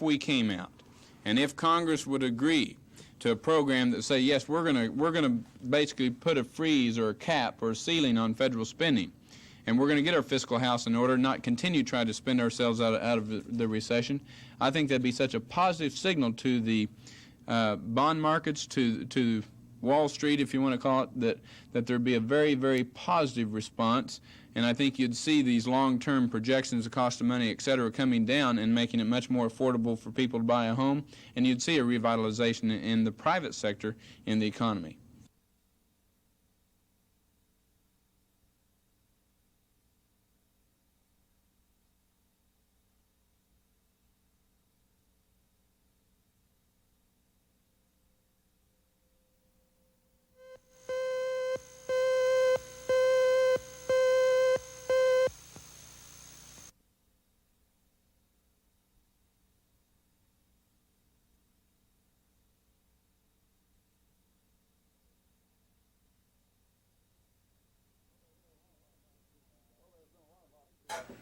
if we came out and if Congress would agree to a program that say, yes, we're going to basically put a freeze or a cap or a ceiling on federal spending, and we're going to get our fiscal house in order, not continue trying to spend ourselves out of the recession, I think that'd be such a positive signal to the bond markets, to Wall Street, if you want to call it, that there'd be a very, very positive response. And I think you'd see these long-term projections, the cost of money, et cetera, coming down and making it much more affordable for people to buy a home. And you'd see a revitalization in the private sector in the economy.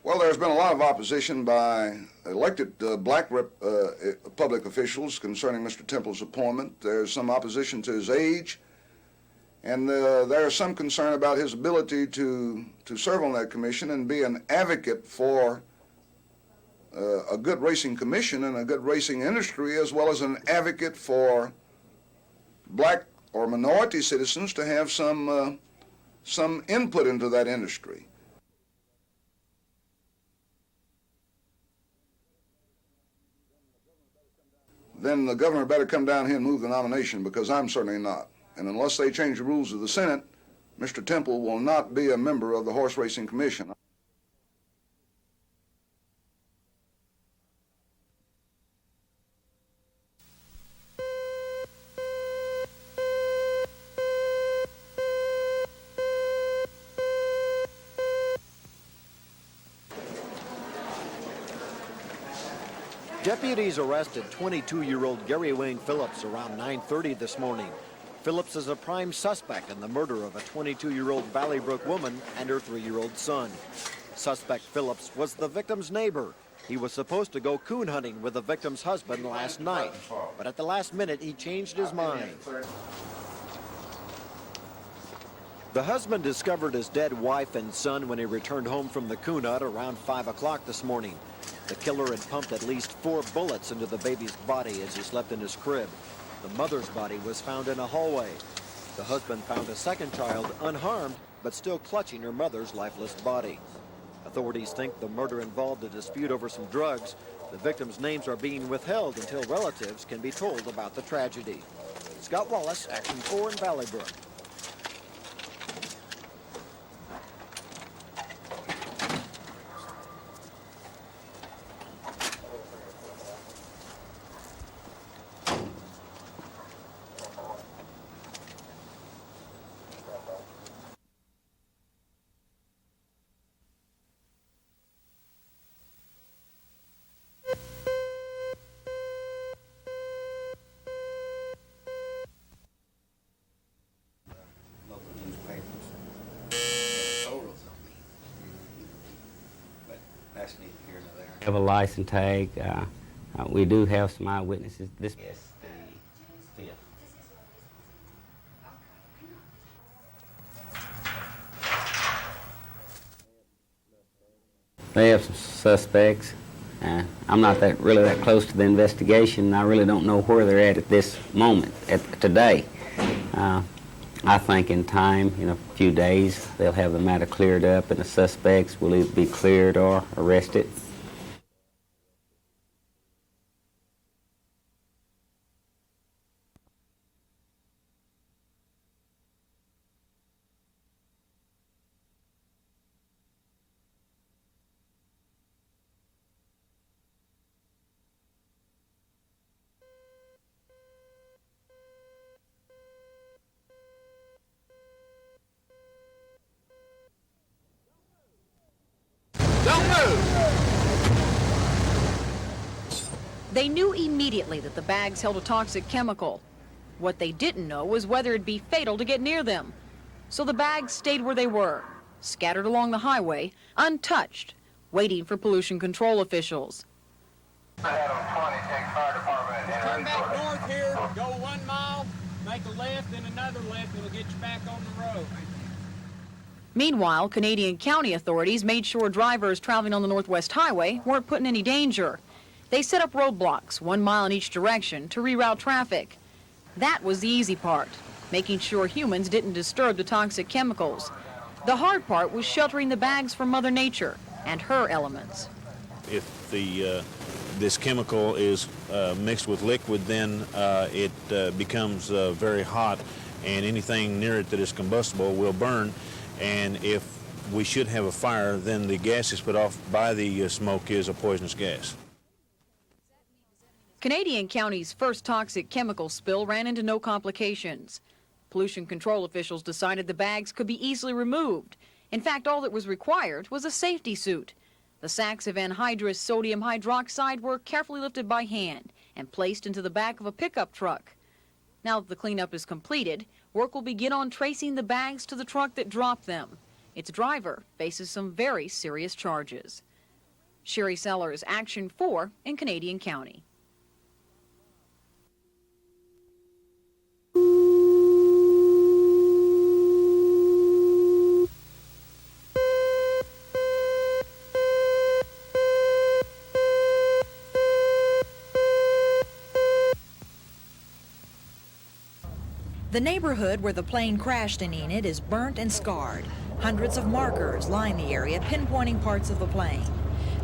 Well, there's been a lot of opposition by elected black public officials concerning Mr. Temple's appointment. There's some opposition to his age, and there's some concern about his ability to serve on that commission and be an advocate for a good racing commission and a good racing industry, as well as an advocate for black or minority citizens to have some input into that industry. Then the governor better come down here and move the nomination, because I'm certainly not. And unless they change the rules of the Senate, Mr. Temple will not be a member of the Horse Racing Commission. Deputies arrested 22-year-old Gary Wayne Phillips around 9:30 this morning. Phillips is a prime suspect in the murder of a 22-year-old Valley Brook woman and her 3-year-old son. Suspect Phillips was the victim's neighbor. He was supposed to go coon hunting with the victim's husband last night, but at the last minute he changed his mind. The husband discovered his dead wife and son when he returned home from the coon hunt around 5 o'clock this morning. The killer had pumped at least 4 bullets into the baby's body as he slept in his crib. The mother's body was found in a hallway. The husband found a second child unharmed, but still clutching her mother's lifeless body. Authorities think the murder involved a dispute over some drugs. The victims' names are being withheld until relatives can be told about the tragedy. Scott Wallace, Action 4 in Valley Brook. Have a license tag. We do have some eyewitnesses. This is the 5th. They have some suspects. I'm not really that close to the investigation. I really don't know where they're at this moment, today. I think in time, in a few days, they'll have the matter cleared up and the suspects will either be cleared or arrested. They knew immediately that the bags held a toxic chemical. What they didn't know was whether it'd be fatal to get near them. So the bags stayed where they were, scattered along the highway, untouched, waiting for pollution control officials. Turn back north here, go 1 mile, make a left, then another left, it'll get you back on the road. Meanwhile, Canadian County authorities made sure drivers traveling on the Northwest Highway weren't put in any danger. They set up roadblocks 1 mile in each direction to reroute traffic. That was the easy part, making sure humans didn't disturb the toxic chemicals. The hard part was sheltering the bags from Mother Nature and her elements. If this chemical is mixed with liquid, then it becomes very hot, and anything near it that is combustible will burn. And if we should have a fire, then the gas is put off by the smoke is a poisonous gas. Canadian County's first toxic chemical spill ran into no complications. Pollution control officials decided the bags could be easily removed. In fact, all that was required was a safety suit. The sacks of anhydrous sodium hydroxide were carefully lifted by hand and placed into the back of a pickup truck. Now that the cleanup is completed, work will begin on tracing the bags to the truck that dropped them. Its driver faces some very serious charges. Sherry Sellers, Action 4 in Canadian County. The neighborhood where the plane crashed in Enid is burnt and scarred. Hundreds of markers line the area, pinpointing parts of the plane.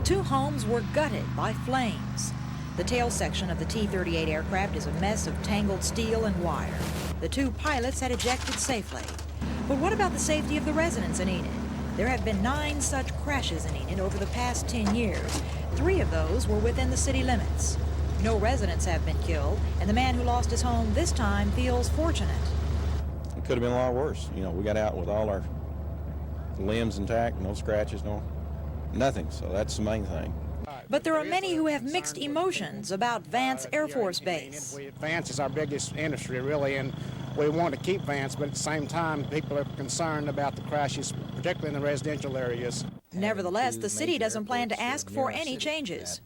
2 homes were gutted by flames. The tail section of the T-38 aircraft is a mess of tangled steel and wire. The 2 pilots had ejected safely. But what about the safety of the residents in Enid? There have been 9 such crashes in Enid over the past 10 years. 3 of those were within the city limits. No residents have been killed, and the man who lost his home this time feels fortunate. It could have been a lot worse. You know, we got out with all our limbs intact, no scratches, nothing. So that's the main thing. But there are many who have mixed emotions about Vance Air Force Base. Vance is our biggest industry, really, and we want to keep Vance, but at the same time, people are concerned about the crashes, particularly in the residential areas. Nevertheless, the city doesn't plan to ask for any changes.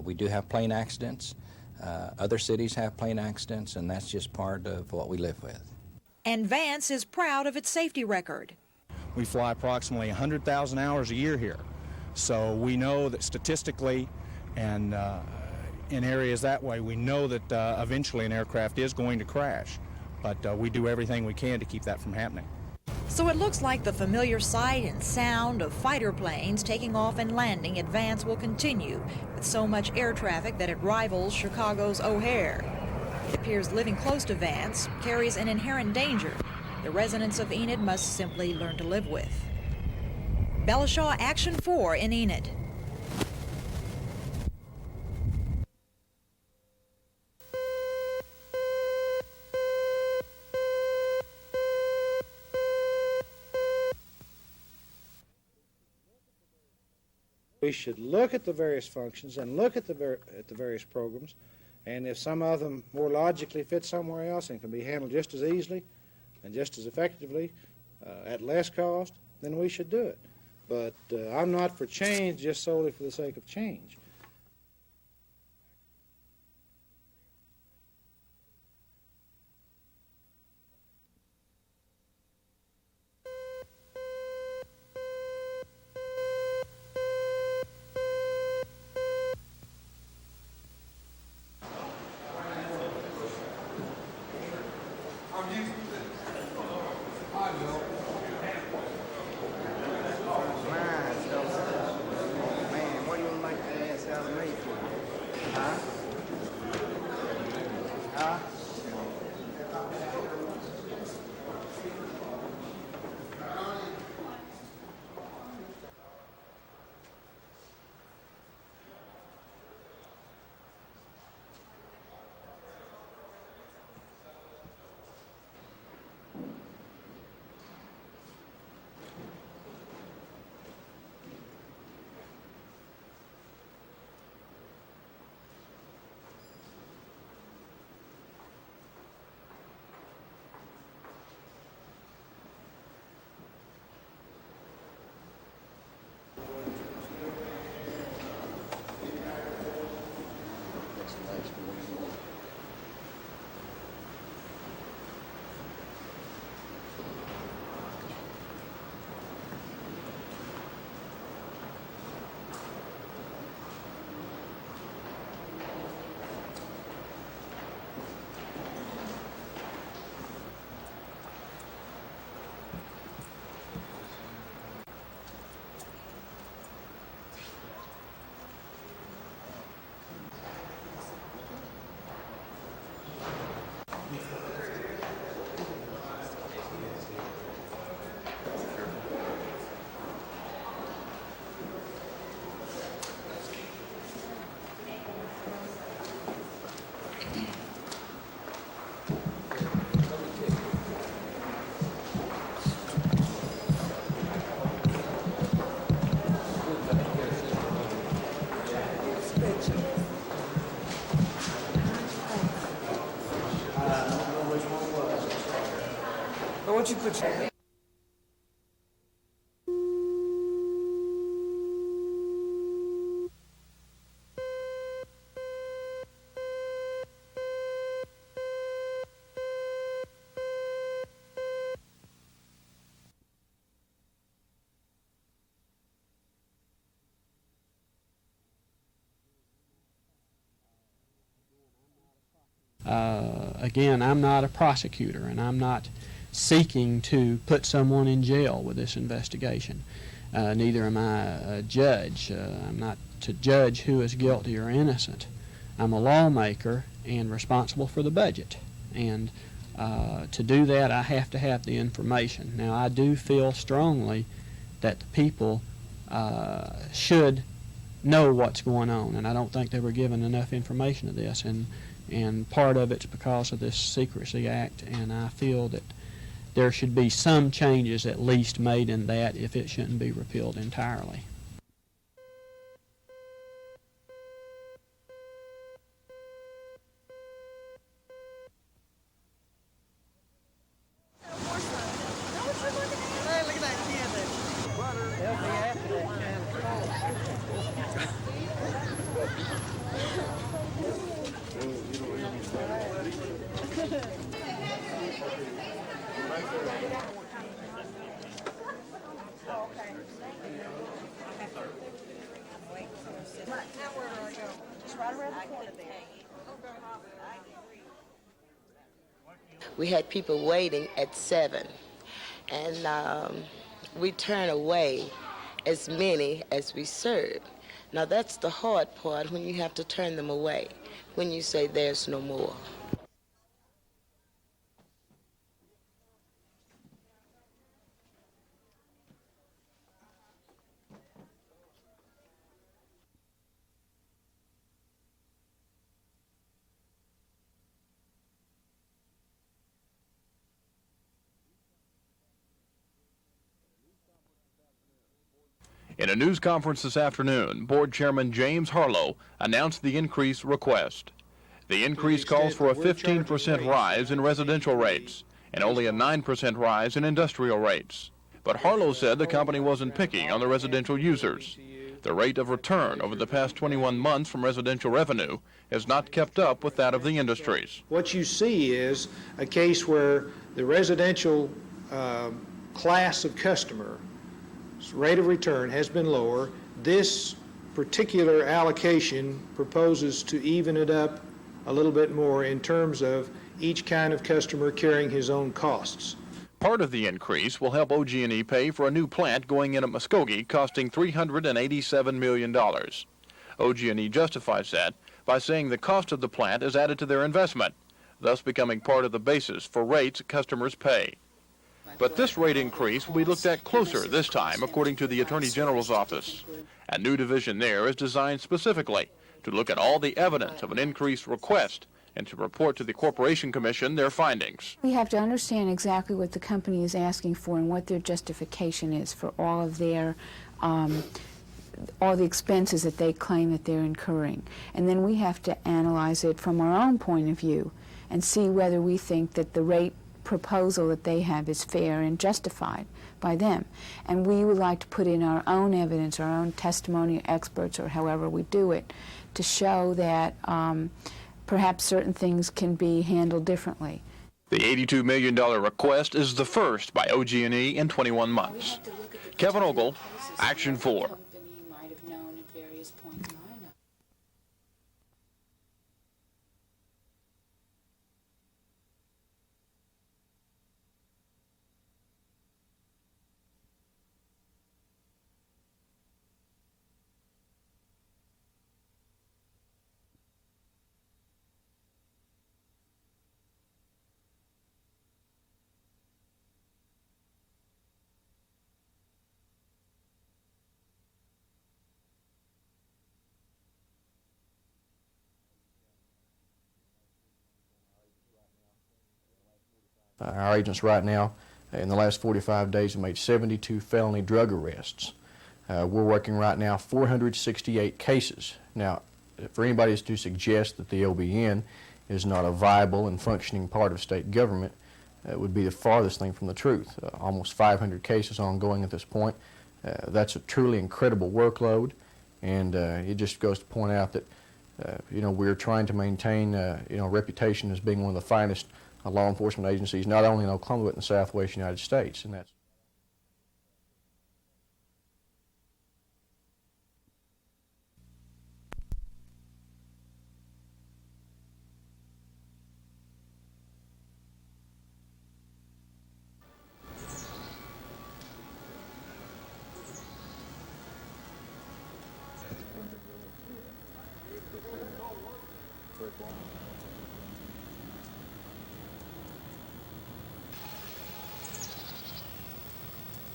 We do have plane accidents. Other cities have plane accidents, and that's just part of what we live with. And Vance is proud of its safety record. We fly approximately 100,000 hours a year here. So we know that statistically and in areas that way, we know that eventually an aircraft is going to crash. But we do everything we can to keep that from happening. So it looks like the familiar sight and sound of fighter planes taking off and landing at Vance will continue, with so much air traffic that it rivals Chicago's O'Hare. It appears living close to Vance carries an inherent danger the residents of Enid must simply learn to live with. Bella Shaw, Action 4 in Enid. We should look at the various functions and look at the various programs, and if some of them more logically fit somewhere else and can be handled just as easily and just as effectively at less cost, then we should do it. But I'm not for change just solely for the sake of change. don't you put your... Again, I'm not a prosecutor, and I'm not seeking to put someone in jail with this investigation. Neither am I a judge. I'm not to judge who is guilty or innocent. I'm a lawmaker and responsible for the budget. And to do that, I have to have the information. Now, I do feel strongly that the people should know what's going on, and I don't think they were given enough information of this. And part of it's because of this Secrecy Act, and I feel that there should be some changes at least made in that if it shouldn't be repealed entirely. We had people waiting at 7, and we turn away as many as we serve. Now that's the hard part, when you have to turn them away, when you say there's no more. In a news conference this afternoon, Board Chairman James Harlow announced the increase request. The increase calls for a 15% rise in residential rates and only a 9% rise in industrial rates. But Harlow said the company wasn't picky on the residential users. The rate of return over the past 21 months from residential revenue has not kept up with that of the industries. What you see is a case where the residential class of customer rate of return has been lower. This particular allocation proposes to even it up a little bit more in terms of each kind of customer carrying his own costs. Part of the increase will help OG&E pay for a new plant going in at Muskogee costing $387 million. OG&E justifies that by saying the cost of the plant is added to their investment, thus becoming part of the basis for rates customers pay. But this rate increase will be looked at closer this time, according to the Attorney General's office. A new division there is designed specifically to look at all the evidence of an increased request and to report to the Corporation Commission their findings. We have to understand exactly what the company is asking for and what their justification is for all of their all the expenses that they claim that they're incurring. And then we have to analyze it from our own point of view and see whether we think that the rate proposal that they have is fair and justified by them. And we would like to put in our own evidence, our own testimony, experts, or however we do it, to show that perhaps certain things can be handled differently. The $82 million request is the first by OG&E in 21 months. Kevin Ogle, Action 4. Our agents right now, in the last 45 days, have made 72 felony drug arrests. We're working right now 468 cases. Now, for anybody to suggest that the OBN is not a viable and functioning part of state government, would be the farthest thing from the truth. Almost 500 cases ongoing at this point. That's a truly incredible workload, and it just goes to point out that we're trying to maintain a reputation as being one of the finest law enforcement agencies, not only in Oklahoma but in the Southwest United States, and that's.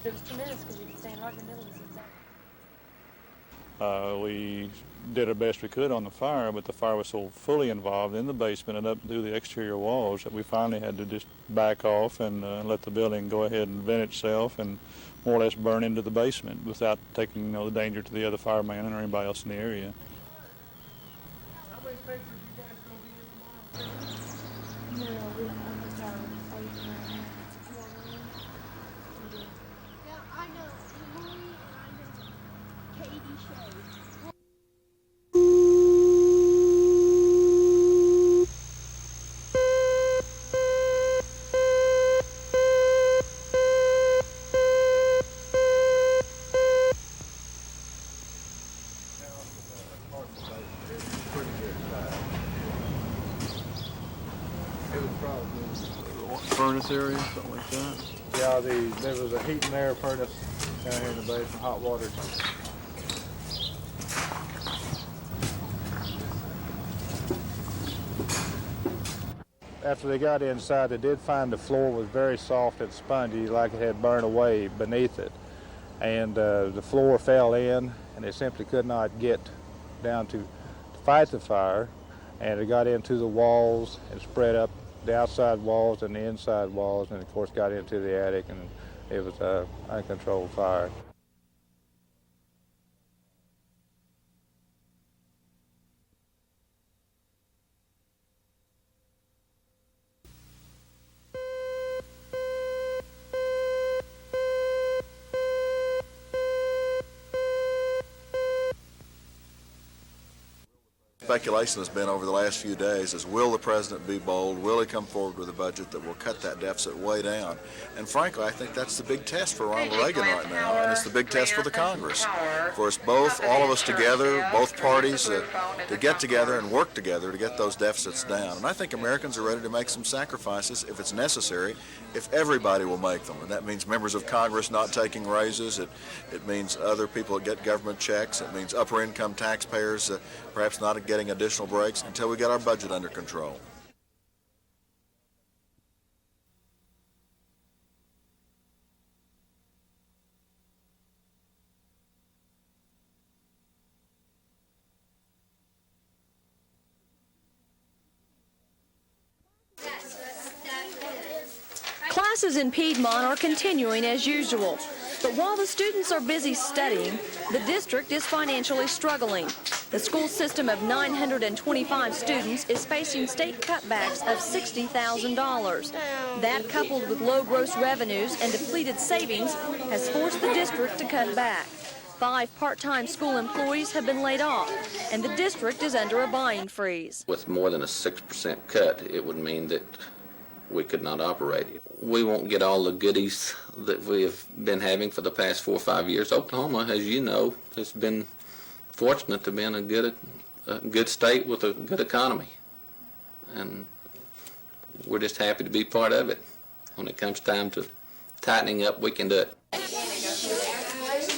It was tremendous because you could stand right in the middle of this exact. We did our best we could on the fire, but the fire was so fully involved in the basement and up through the exterior walls that we finally had to just back off and let the building go ahead and vent itself and more or less burn into the basement without taking the danger to the other fireman or anybody else in the area. How many papers you guys going to be in tomorrow? No, we don't have the power. I know Louie and I know Katie Shea. It was probably Furnace area, something like that? yeah. There was a heat and air furnace down here in the basement, hot water. After they got inside, they did find the floor was very soft and spongy, like it had burned away beneath it. And the floor fell in, and they simply could not get down to fight the fire. And it got into the walls and spread up the outside walls and the inside walls, and of course got into the attic, and it was an uncontrolled fire. Speculation has been over the last few days is, will the president be bold? Will he come forward with a budget that will cut that deficit way down? And frankly, I think that's the big test for Ronald Reagan right now, and it's the big test for the Congress. For us both, all of us together, both parties, to get together and work together to get those deficits down. And I think Americans are ready to make some sacrifices if it's necessary, if everybody will make them. And that means members of Congress not taking raises. It means other people that get government checks. It means upper income taxpayers perhaps not getting additional breaks until we get our budget under control. Classes in Piedmont are continuing as usual. But while the students are busy studying, the district is financially struggling. The school system of 925 students is facing state cutbacks of $60,000. That, coupled with low gross revenues and depleted savings, has forced the district to cut back. 5 part-time school employees have been laid off, and the district is under a buying freeze. With more than a 6% cut, it would mean that we could not operate it. We won't get all the goodies that we have been having for the past 4 or 5 years. Oklahoma, as you know, has been fortunate to be in a good state with a good economy. And we're just happy to be part of it. When it comes time to tightening up, we can do it.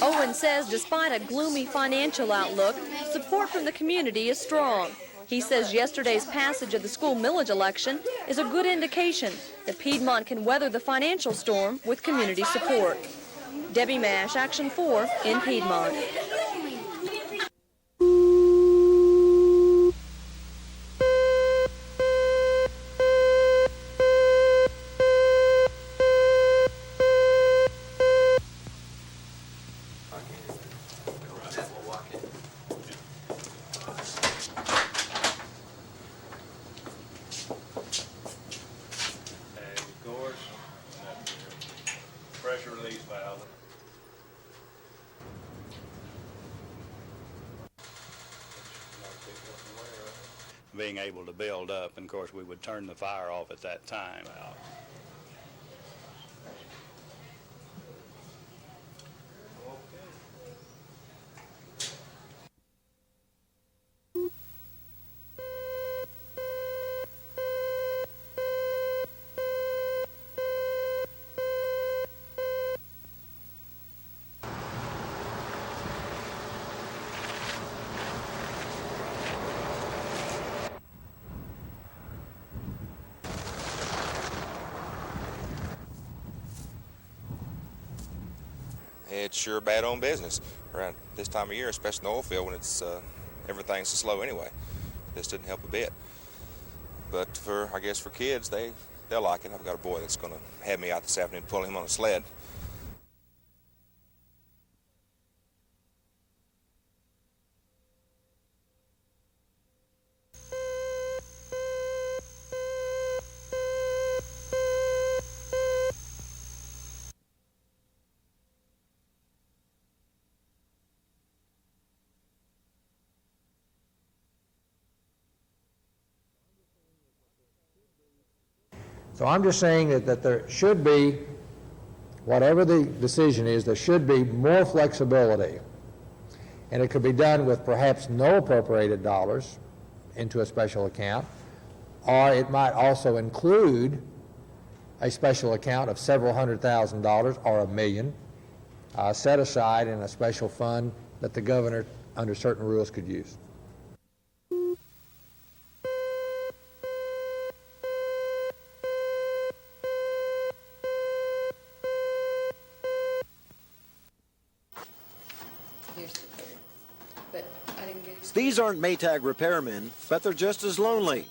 Owen says despite a gloomy financial outlook, support from the community is strong. He says yesterday's passage of the school millage election is a good indication that Piedmont can weather the financial storm with community support. Debbie Mash, Action 4 in Piedmont. Being able to build up, and of course we would turn the fire off at that time. It's sure bad on business around this time of year, especially in the oil field when it's everything's so slow anyway. This didn't help a bit. But I guess for kids, they'll like it. I've got a boy that's going to have me out this afternoon pulling him on a sled. So I'm just saying that there should be, whatever the decision is, there should be more flexibility. And it could be done with perhaps no appropriated dollars into a special account, or it might also include a special account of several $100,000 or $1 million set aside in a special fund that the governor, under certain rules, could use. These aren't Maytag repairmen, but they're just as lonely.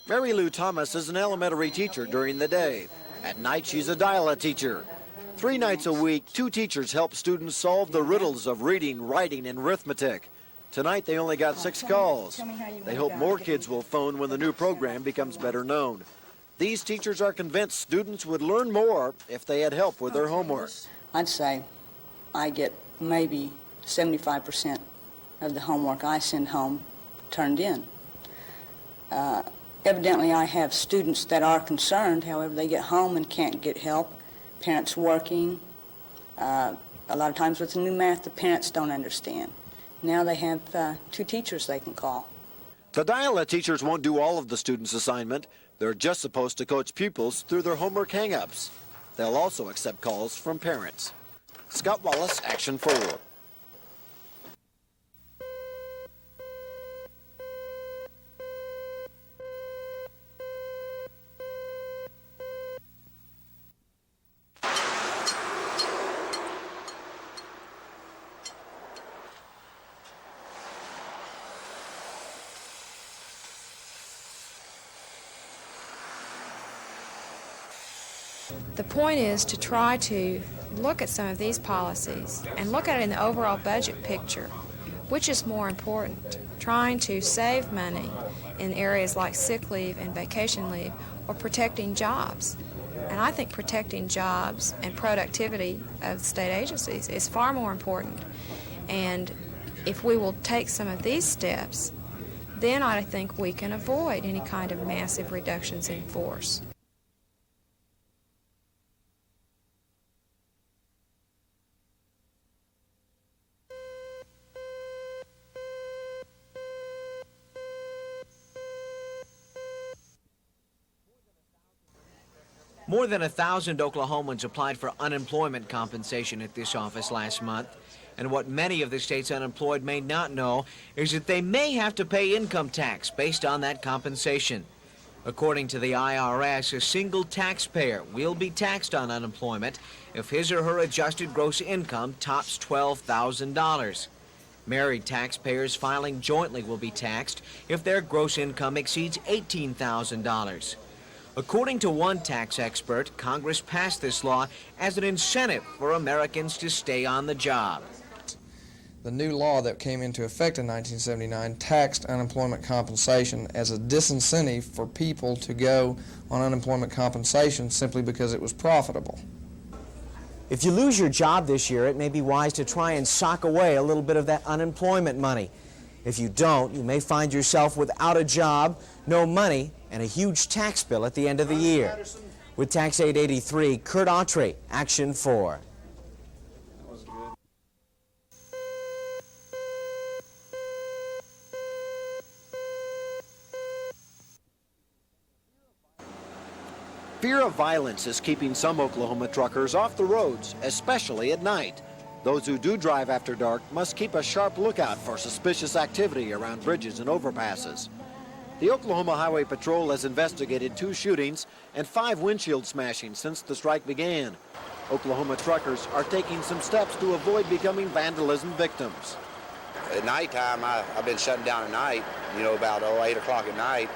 Mary Lou Thomas is an elementary teacher during the day. At night, she's a dial-a teacher. 3 nights a week, 2 teachers help students solve the riddles of reading, writing, and arithmetic. Tonight, they only got 6 calls. They hope more kids will phone when the new program becomes better known. These teachers are convinced students would learn more if they had help with their homework. I'd say I get maybe 75% of the homework I send home turned in. Evidently, I have students that are concerned. However, they get home and can't get help. Parents working. A lot of times with the new math, the parents don't understand. Now they have 2 teachers they can call. The dial-a teachers won't do all of the students' assignment. They're just supposed to coach pupils through their homework hang-ups. They'll also accept calls from parents. Scott Wallace, Action 4. The point is to try to look at some of these policies and look at it in the overall budget picture. Which is more important, trying to save money in areas like sick leave and vacation leave, or protecting jobs? And I think protecting jobs and productivity of state agencies is far more important. And if we will take some of these steps, then I think we can avoid any kind of massive reductions in force. More than 1,000 Oklahomans applied for unemployment compensation at this office last month. And what many of the state's unemployed may not know is that they may have to pay income tax based on that compensation. According to the IRS, a single taxpayer will be taxed on unemployment if his or her adjusted gross income tops $12,000. Married taxpayers filing jointly will be taxed if their gross income exceeds $18,000. According to one tax expert, Congress passed this law as an incentive for Americans to stay on the job. the new law that came into effect in 1979 taxed unemployment compensation as a disincentive for people to go on unemployment compensation simply because it was profitable. If you lose your job this year, it may be wise to try and sock away a little bit of that unemployment money. If you don't, you may find yourself without a job, no money, and a huge tax bill at the end of the year. With Tax 883, Kurt Autry, Action 4. Fear of violence is keeping some Oklahoma truckers off the roads, especially at night. Those who do drive after dark must keep a sharp lookout for suspicious activity around bridges and overpasses. The Oklahoma Highway Patrol has investigated 2 shootings and 5 windshield smashings since the strike began. Oklahoma truckers are taking some steps to avoid becoming vandalism victims. At nighttime, I've been shutting down at night, you know, about 8 o'clock at night.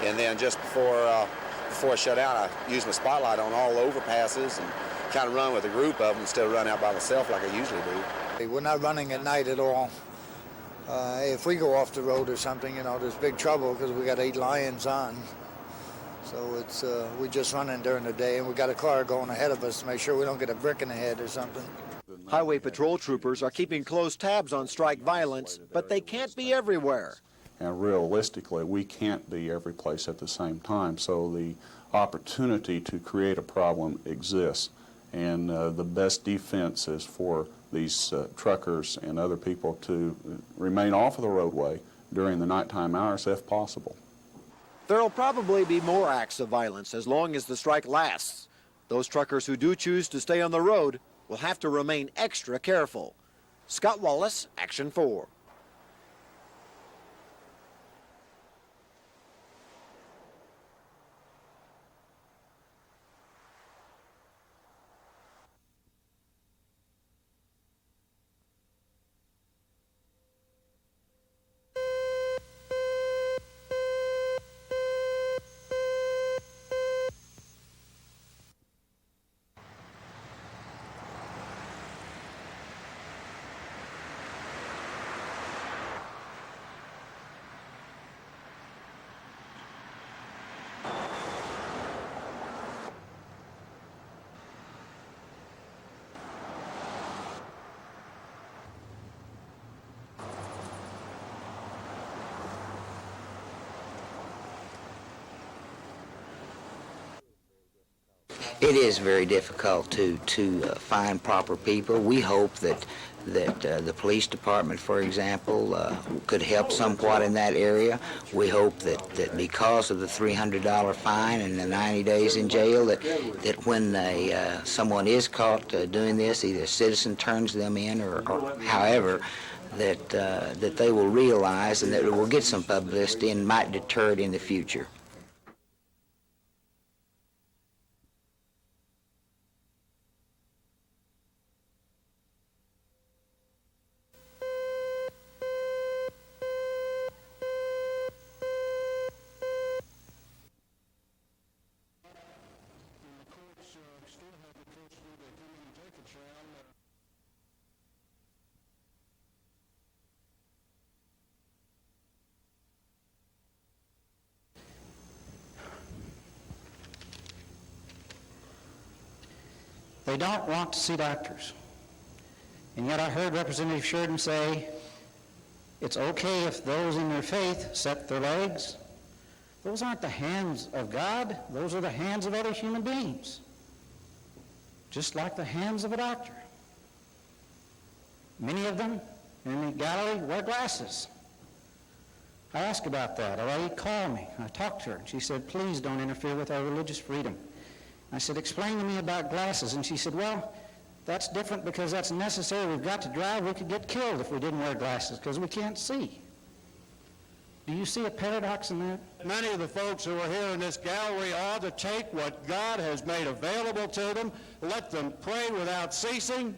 And then just before I shut down, I use my spotlight on all the overpasses and kind of run with a group of them instead of running out by myself like I usually do. We're not running at night at all. If we go off the road or something, you know, there's big trouble because we got 8 lions on. So it's we're just running during the day, and we got a car going ahead of us to make sure we don't get a brick in the head or something. Highway Patrol troopers are keeping close tabs on strike violence, but they can't be everywhere. And realistically, we can't be every place at the same time, so the opportunity to create a problem exists. And the best defense is for these truckers and other people to remain off of the roadway during the nighttime hours if possible. There'll probably be more acts of violence as long as the strike lasts. Those truckers who do choose to stay on the road will have to remain extra careful. Scott Wallace, Action 4. It is very difficult to find proper people. We hope that the police department, for example, could help somewhat in that area. We hope that because of the $300 fine and the 90 days in jail, that when someone is caught doing this, either a citizen turns them in or however, that they will realize and that it will get some publicity and might deter it in the future. They don't want to see doctors. And yet I heard Representative Sheridan say, it's okay if those in their faith set their legs. Those aren't the hands of God. Those are the hands of other human beings. Just like the hands of a doctor. Many of them in the gallery wear glasses. I asked about that. A lady called me. I talked to her. She said, please don't interfere with our religious freedom. I said, explain to me about glasses. And she said, well, that's different because that's necessary. We've got to drive. We could get killed if we didn't wear glasses because we can't see. Do you see a paradox in that? Many of the folks who are here in this gallery ought to take what God has made available to them, let them pray without ceasing,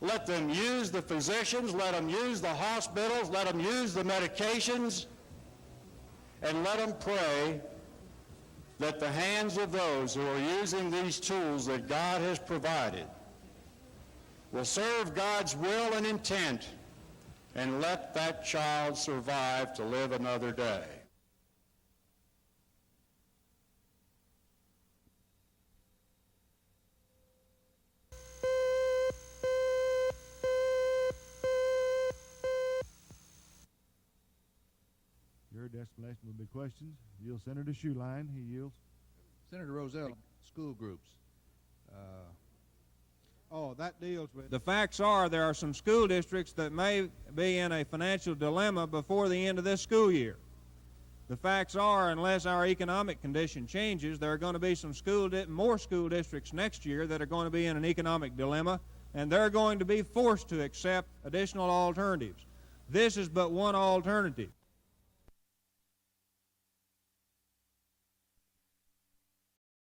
let them use the physicians, let them use the hospitals, let them use the medications, and let them pray that the hands of those who are using these tools that God has provided will serve God's will and intent and let that child survive to live another day. Your explanation will be questions. Yield Senator Shoeline. He yields. Senator Rozelle, school groups. That deals with... The facts are there are some school districts that may be in a financial dilemma before the end of this school year. The facts are, unless our economic condition changes, there are going to be some more school districts next year that are going to be in an economic dilemma, and they're going to be forced to accept additional alternatives. This is but one alternative.